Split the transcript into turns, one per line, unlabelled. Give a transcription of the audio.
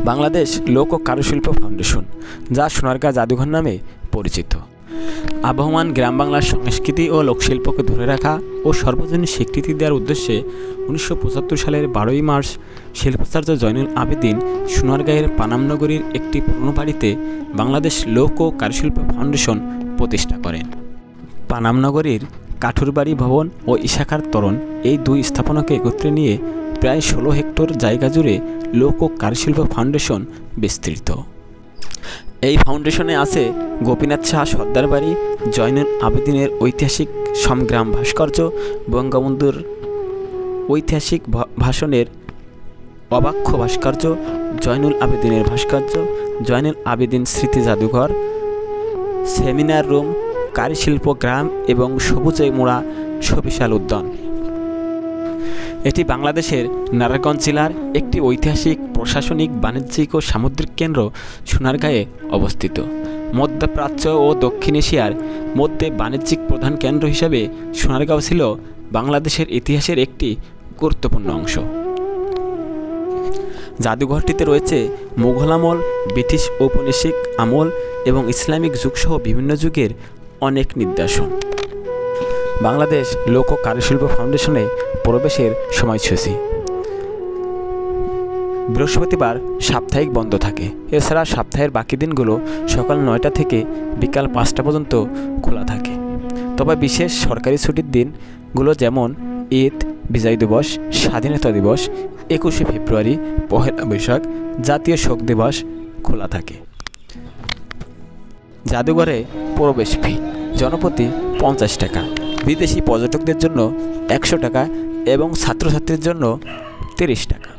বাংলাদেশ লোক ও কারুশিল্প ফাউন্ডেশন, যা সোনারগাঁ জাদুঘর নামে পরিচিত, আবহমান গ্রাম বাংলার সংস্কৃতি ও লোকশিল্পকে ধরে রাখা ও সর্বজনীন স্বীকৃতি দেওয়ার উদ্দেশ্যে 1975 সালের 12ই মার্চ শিল্পাচার্য জয়নুল আবেদিন সোনারগাঁয়ের পানামনগরীর একটি পুরনো বাড়িতে বাংলাদেশ লোক ও কারুশিল্প ফাউন্ডেশন প্রতিষ্ঠা করেন। পানামনগরীর কাঠুরবাড়ি ভবন ও ইশাখার তোরণ, এই দুই স্থাপনাকে একত্রে নিয়ে প্রায় 16 হেক্টর জায়গা জুড়ে লোক ও কারুশিল্প ফাউন্ডেশন বিস্তৃত। এই ফাউন্ডেশনে আছে গোপীনাথ শাহ সর্দার বাড়ি, জয়নুল আবেদিনের ঐতিহাসিক সমগ্রাম ভাস্কর্য, বঙ্গবন্ধুর ঐতিহাসিক ভাষণের অবাক্ষ ভাস্কর্য, জয়নুল আবেদিনের ভাস্কর্য, জয়নুল আবেদিন স্মৃতি জাদুঘর, সেমিনার রুম, কারুশিল্প গ্রাম এবং সবুজে মোড়া সুবিশাল উদ্যান। এটি বাংলাদেশের নারায়ণগঞ্জ জেলার একটি ঐতিহাসিক, প্রশাসনিক, বাণিজ্যিক ও সামুদ্রিক কেন্দ্র সোনারগাঁয়ে অবস্থিত। মধ্যপ্রাচ্য ও দক্ষিণ এশিয়ার মধ্যে বাণিজ্যিক প্রধান কেন্দ্র হিসেবে সোনারগাঁও ছিল বাংলাদেশের ইতিহাসের একটি গুরুত্বপূর্ণ অংশ। জাদুঘরটিতে রয়েছে মুঘল আমল, ব্রিটিশ ঔপনিবেশিক আমল এবং ইসলামিক যুগসহ বিভিন্ন যুগের অনেক নিদর্শন। বাংলাদেশ লোক ও কারুশিল্প ফাউন্ডেশনে প্রবেশের সময়সূচি: বৃহস্পতিবার সাপ্তাহিক বন্ধ থাকে, এছাড়া সপ্তাহের বাকি দিনগুলো সকাল 9টা থেকে বিকাল 5টা পর্যন্ত খোলা থাকে। তবে বিশেষ সরকারি ছুটির দিনগুলো যেমন ঈদ, বিজয় দিবস, স্বাধীনতা দিবস, 21শে ফেব্রুয়ারি, পহেলা বৈশাখ, জাতীয় শোক দিবস খোলা থাকে। জাদুঘরে প্রবেশ ফি জনপ্রতি 50 টাকা, বিদেশি পর্যটকদের জন্য 100 টাকা এবং ছাত্রছাত্রীর জন্য 30 টাকা।